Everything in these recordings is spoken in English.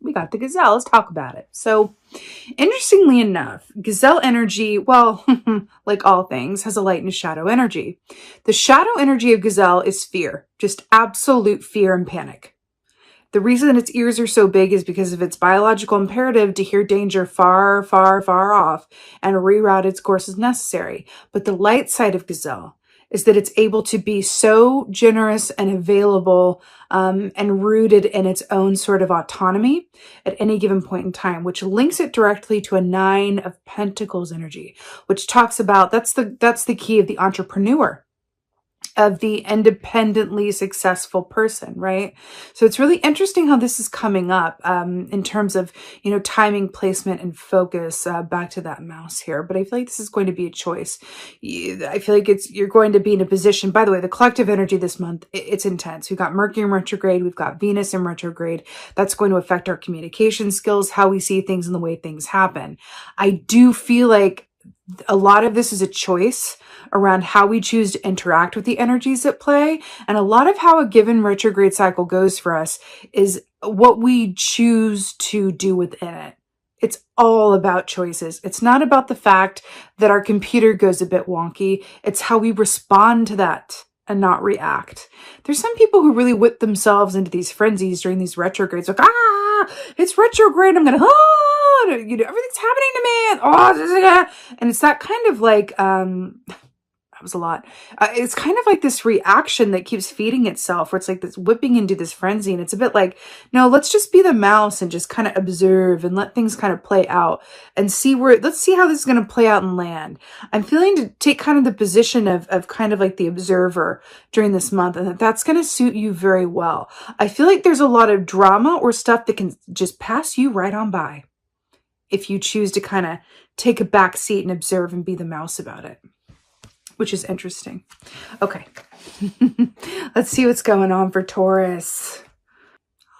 we got the gazelle. Let's talk about it. So interestingly enough, gazelle energy, well, like all things, has a light and a shadow energy. The shadow energy of gazelle is fear, just absolute fear and panic. The reason its ears are so big is because of its biological imperative to hear danger far, far, far off and reroute its course as necessary. But the light side of gazelle is that it's able to be so generous and available and rooted in its own sort of autonomy at any given point in time, which links it directly to a 9 of Pentacles energy, which talks about that's the key of the entrepreneur, of the independently successful person, right? So it's really interesting how this is coming up in terms of, timing, placement, and focus. Back to that mouse here. But I feel like this is going to be a choice. I feel like you're going to be in a position, by the way, the collective energy this month, it's intense. We've got Mercury in retrograde. We've got Venus in retrograde. That's going to affect our communication skills, how we see things, and the way things happen. I do feel like a lot of this is a choice around how we choose to interact with the energies at play. And a lot of how a given retrograde cycle goes for us is what we choose to do within it. It's all about choices. It's not about the fact that our computer goes a bit wonky. It's how we respond to that and not react. There's some people who really whip themselves into these frenzies during these retrogrades. Like, it's retrograde. I'm going to, everything's happening to me. And it's that kind of like, that was a lot. It's kind of like this reaction that keeps feeding itself, where it's like this whipping into this frenzy. And it's a bit like, no, let's just be the mouse and just kind of observe and let things kind of play out and let's see how this is going to play out and land. I'm feeling to take kind of the position of kind of like the observer during this month, and that's going to suit you very well. I feel like there's a lot of drama or stuff that can just pass you right on by if you choose to kind of take a back seat and observe and be the mouse about it, which is interesting. Okay. Let's see what's going on for Taurus.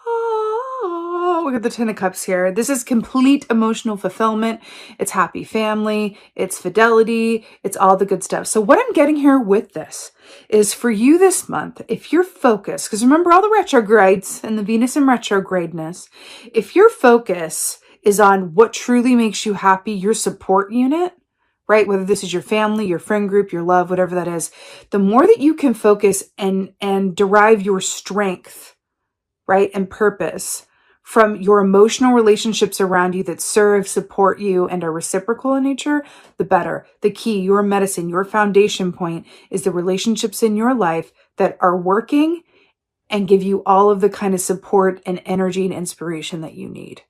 Oh, we got the 10 of Cups here. This is complete emotional fulfillment. It's happy family. It's fidelity. It's all the good stuff. So what I'm getting here with this is for you this month, if you're focused, because remember all the retrogrades and the Venus in retrogradeness, if your focus is on what truly makes you happy, your support unit, right? Whether this is your family, your friend group, your love, whatever that is, the more that you can focus and derive your strength, right, and purpose from your emotional relationships around you that serve, support you, and are reciprocal in nature, the better. The key, your medicine, your foundation point is the relationships in your life that are working and give you all of the kind of support and energy and inspiration that you need.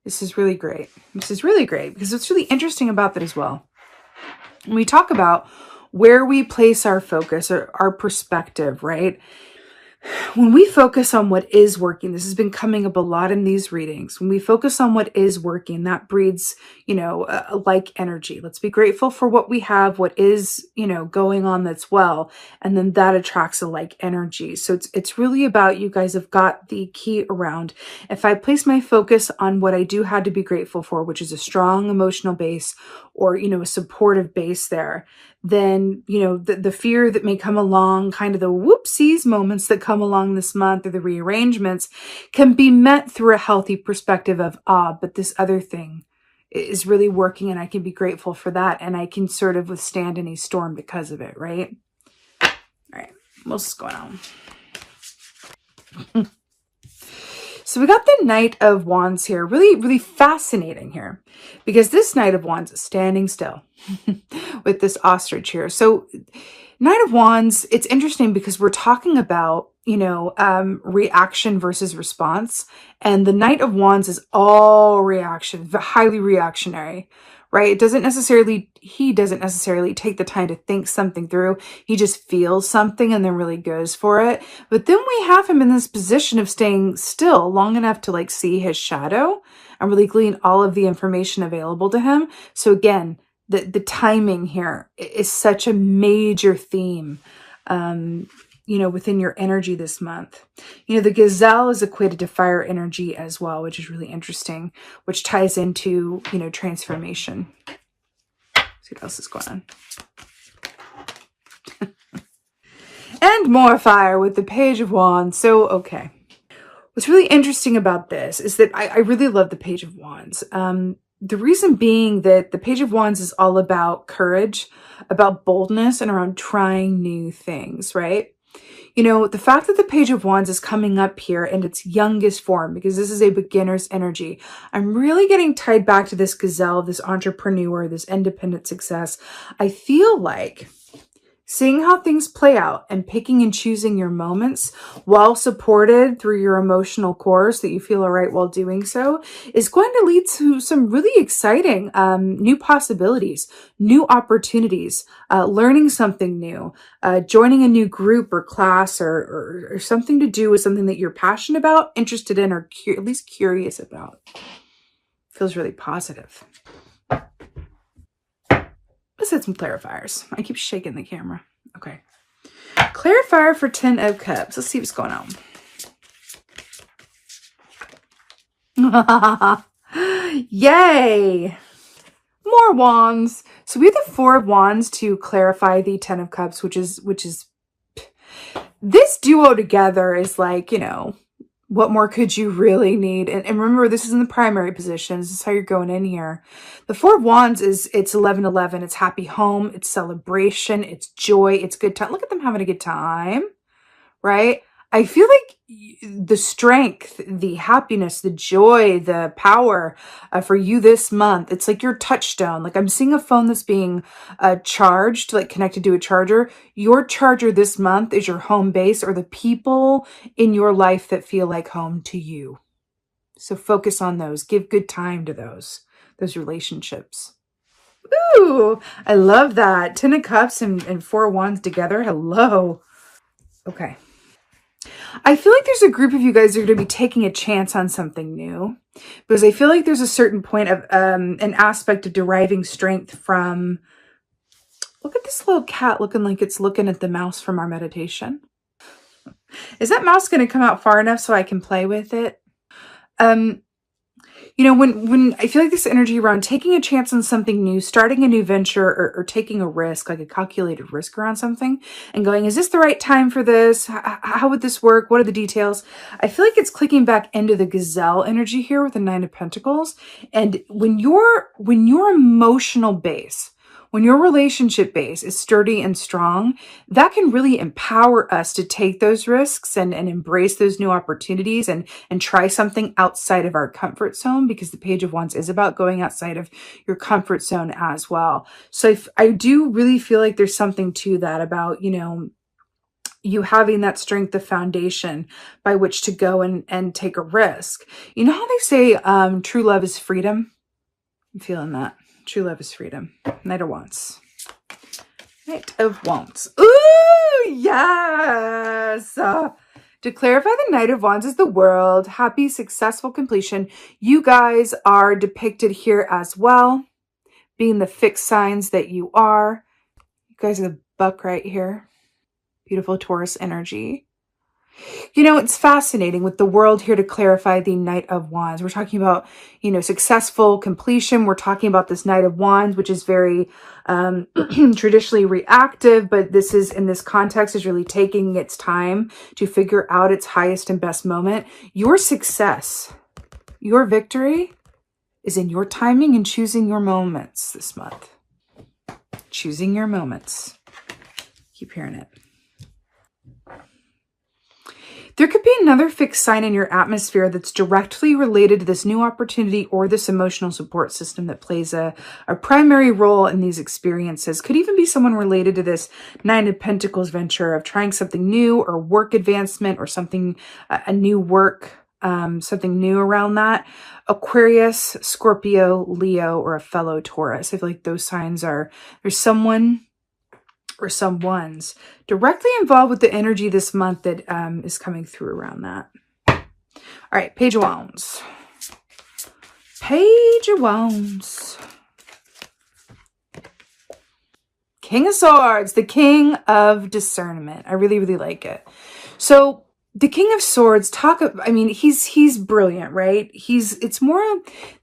This is really great. This is really great because what's really interesting about that as well, when we talk about where we place our focus or our perspective, right? When we focus on what is working, this has been coming up a lot in these readings. When we focus on what is working, that breeds, a like energy. Let's be grateful for what we have, what is, going on that's well. And then that attracts a like energy. So it's really about, you guys have got the key around. If I place my focus on what I do have to be grateful for, which is a strong emotional base or, a supportive base there, then, the fear that may come along, kind of the whoopsies moments that come along this month or the rearrangements can be met through a healthy perspective of, but this other thing is really working and I can be grateful for that. And I can sort of withstand any storm because of it, right? All right, what's going on? So we got the Knight of Wands here. Really, really fascinating here because this Knight of Wands is standing still with this ostrich here. So Knight of Wands, it's interesting because we're talking about, reaction versus response. And the Knight of Wands is all reaction, highly reactionary, right? He doesn't necessarily take the time to think something through. He just feels something and then really goes for it. But then we have him in this position of staying still long enough to see his shadow and really glean all of the information available to him. So again, the timing here is such a major theme, within your energy this month. The gazelle is equated to fire energy as well, which is really interesting, which ties into, transformation. Let's see what else is going on. And more fire with the Page of Wands. So, okay. What's really interesting about this is that I really love the Page of Wands. The reason being that the Page of Wands is all about courage, about boldness, and around trying new things, right? You know, the fact that the Page of Wands is coming up here in its youngest form, because this is a beginner's energy, I'm really getting tied back to this gazelle, this entrepreneur, this independent success. I feel like seeing how things play out and picking and choosing your moments while supported through your emotional core so that you feel all right while doing so is going to lead to some really exciting new possibilities, new opportunities, learning something new, joining a new group or class or something to do with something that you're passionate about, interested in, or at least curious about. Feels really positive. Let's add some clarifiers. I keep shaking the camera. Okay. Clarifier for 10 of Cups. Let's see what's going on. Yay! More wands. So we have the 4 of Wands to clarify the 10 of Cups, which is this duo together is like, you know, what more could you really need? And remember, this is in the primary position. This is how you're going in here. The 4 of Wands is, it's 11-11. It's happy home. It's celebration. It's joy. It's good time. Look at them having a good time, right? I feel like the strength, the happiness, the joy, the power for you this month, it's like your touchstone. Like I'm seeing a phone that's being charged, like connected to a charger. Your charger this month is your home base or the people in your life that feel like home to you. So focus on those. Give good time to those relationships. Ooh, I love that. 10 of Cups and 4 of Wands together. Hello. Okay. I feel like there's a group of you guys that are going to be taking a chance on something new, because I feel like there's a certain point of an aspect of deriving strength from, look at this little cat looking like it's looking at the mouse from our meditation. Is that mouse going to come out far enough so I can play with it? You know, when I feel like this energy around taking a chance on something new, starting a new venture, or taking a risk, like a calculated risk around something, and going, is this the right time for this? How would this work? What are the details? I feel like it's clicking back into the gazelle energy here with the 9 of Pentacles. And when your emotional base, when your relationship base is sturdy and strong, that can really empower us to take those risks and embrace those new opportunities and try something outside of our comfort zone, because the Page of Wands is about going outside of your comfort zone as well. So I do really feel like there's something to that about, you know, you having that strength of foundation by which to go and take a risk. You know how they say true love is freedom? I'm feeling that. True love is freedom. Knight of Wands. Knight of Wands. Ooh, yes! To clarify, the Knight of Wands is the world. Happy, successful completion. You guys are depicted here as well, being the fixed signs that you are. You guys are the buck right here. Beautiful Taurus energy. You know, it's fascinating with the world here to clarify the Knight of Wands. We're talking about, you know, successful completion. We're talking about this Knight of Wands, which is very traditionally reactive, but this is, in this context, is really taking its time to figure out its highest and best moment. Your success, your victory is in your timing and choosing your moments this month. Choosing your moments. Keep hearing it. There could be another fixed sign in your atmosphere that's directly related to this new opportunity or this emotional support system that plays a primary role in these experiences. Could even be someone related to this 9 of Pentacles venture of trying something new or work advancement or something, a new work, something new around that. Aquarius, Scorpio, Leo, or a fellow Taurus. I feel like those signs are, there's someone or someone's directly involved with the energy this month that is coming through around that. All right, Page of Wands. Page of Wands. King of Swords, the King of Discernment. I really, really like it. So The King of Swords, I mean, he's brilliant, right? It's more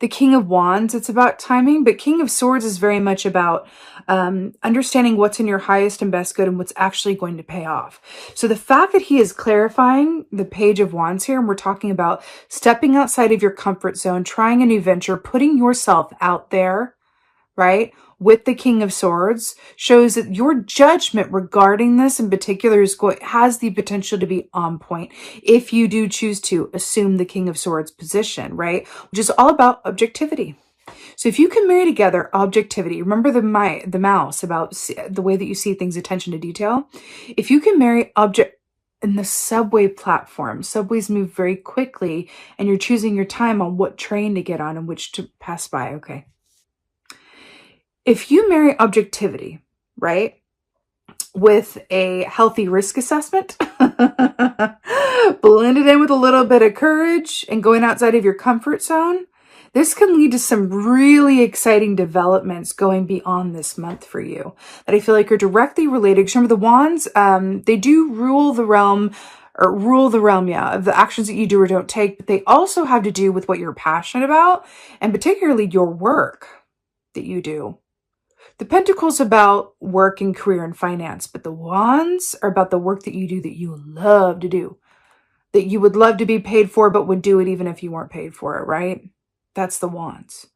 the King of Wands. It's about timing, but King of Swords is very much about understanding what's in your highest and best good and what's actually going to pay off. So the fact that he is clarifying the Page of Wands here, and we're talking about stepping outside of your comfort zone, trying a new venture, putting yourself out there, right? With the King of Swords, shows that your judgment regarding this in particular has the potential to be on point if you do choose to assume the King of Swords position, right? Which is all about objectivity. So if you can marry together objectivity, remember the mouse about the way that you see things, attention to detail. If you can marry in the subway platform, subways move very quickly, and you're choosing your time on what train to get on and which to pass by. Okay. If you marry objectivity, right, with a healthy risk assessment, blend it in with a little bit of courage and going outside of your comfort zone, this can lead to some really exciting developments going beyond this month for you that I feel like are directly related. Because remember, the wands, they do rule the realm, of the actions that you do or don't take, but they also have to do with what you're passionate about, and particularly your work that you do. The Pentacles about work and career and finance, but the Wands are about the work that you do that you love to do, that you would love to be paid for, but would do it even if you weren't paid for it, right? That's the Wands.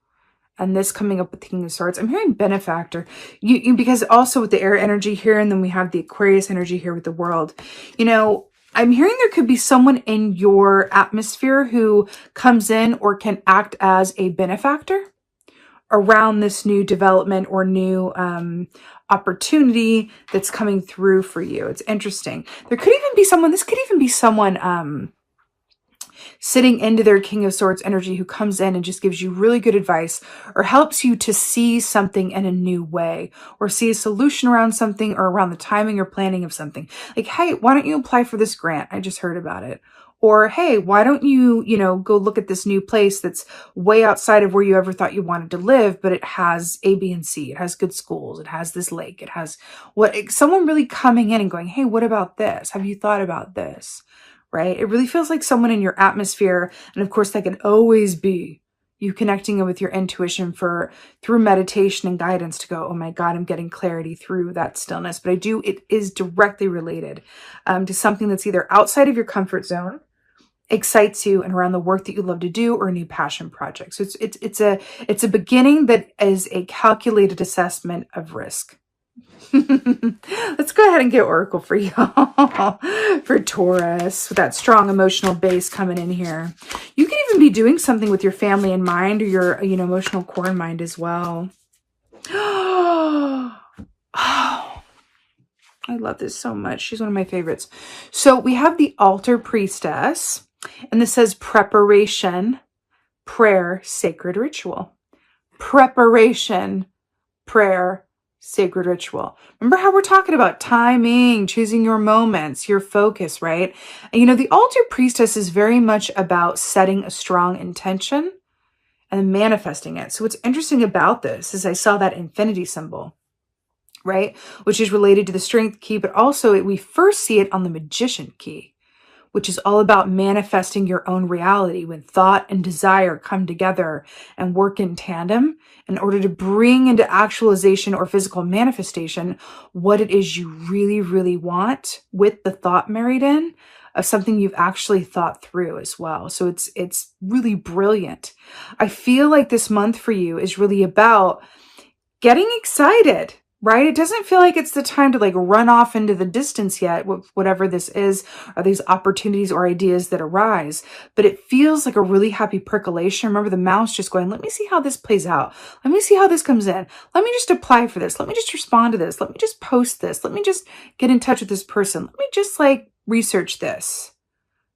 And this coming up with the King of Swords, I'm hearing benefactor. Because also with the air energy here, and then we have the Aquarius energy here with the World. You know, I'm hearing there could be someone in your atmosphere who comes in or can act as a benefactor around this new development or new opportunity that's coming through for you. It's interesting. There could even be someone, this could even be someone sitting into their King of Swords energy who comes in and just gives you really good advice or helps you to see something in a new way or see a solution around something or around the timing or planning of something. Like, hey, why don't you apply for this grant? I just heard about it. Or, hey, why don't you, go look at this new place that's way outside of where you ever thought you wanted to live, but it has A, B, and C. It has good schools. It has this lake. It has someone really coming in and going, hey, what about this? Have you thought about this? Right? It really feels like someone in your atmosphere. And of course, that can always be you connecting with your intuition through meditation and guidance to go, oh my God, I'm getting clarity through that stillness. But it is directly related to something that's either outside of your comfort zone, excites you, and around the work that you love to do, or a new passion project. So it's a beginning that is a calculated assessment of risk. Let's go ahead and get Oracle for y'all. For Taurus, with that strong emotional base coming in here. You can even be doing something with your family in mind, or your emotional core in mind as well. Oh, I love this so much. She's one of my favorites. So we have the Altar Priestess. And this says preparation, prayer, sacred ritual. Preparation, prayer, sacred ritual. Remember how we're talking about timing, choosing your moments, your focus, right? And the Altar Priestess is very much about setting a strong intention and manifesting it. So what's interesting about this is I saw that infinity symbol, right? Which is related to the Strength key, but also we first see it on the Magician key, which is all about manifesting your own reality when thought and desire come together and work in tandem in order to bring into actualization or physical manifestation what it is you really, really want, with the thought married in of something you've actually thought through as well. So it's really brilliant. I feel like this month for you is really about getting excited, right? It doesn't feel like it's the time to run off into the distance yet, whatever this is, or these opportunities or ideas that arise. But it feels like a really happy percolation. Remember the mouse just going, let me see how this plays out. Let me see how this comes in. Let me just apply for this. Let me just respond to this. Let me just post this. Let me just get in touch with this person. Let me just research this,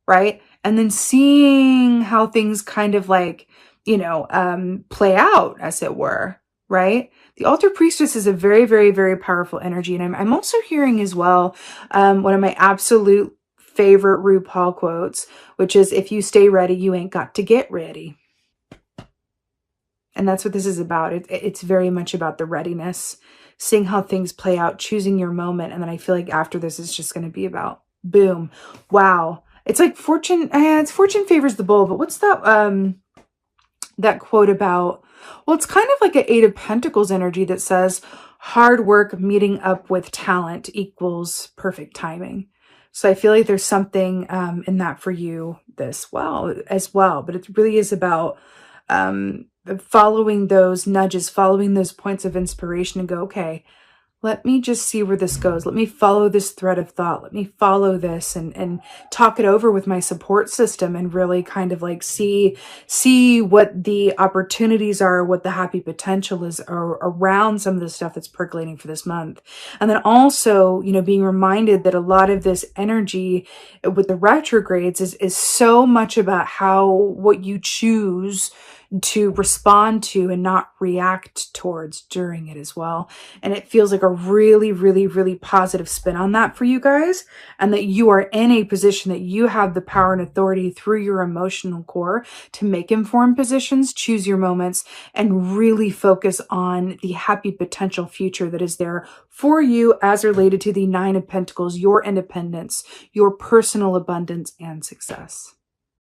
right? And then seeing how things kind of play out, as it were, right? The Altar Priestess is a very, very, very powerful energy. And I'm also hearing as well, one of my absolute favorite RuPaul quotes, which is, if you stay ready, you ain't got to get ready. And that's what this is about. It's very much about the readiness, seeing how things play out, choosing your moment. And then I feel like after this is just going to be about boom, wow, It's like fortune, it's fortune favors the bold, but what's that quote about? Well, it's kind of like an Eight of Pentacles energy that says hard work meeting up with talent equals perfect timing. So I feel like there's something in that for you as well. But it really is about following those nudges, following those points of inspiration and go, okay, let me just see where this goes. Let me follow this thread of thought. Let me follow this and talk it over with my support system and really kind of like see what the opportunities are, what the happy potential is around some of the stuff that's percolating for this month. And then also, you know, being reminded that a lot of this energy with the retrogrades is so much about what you choose to respond to and not react towards during it as well. And it feels like a really, really, really positive spin on that for you guys, and that you are in a position that you have the power and authority through your emotional core to make informed positions, choose your moments, and really focus on the happy potential future that is there for you as related to the Nine of Pentacles, your independence, your personal abundance and success.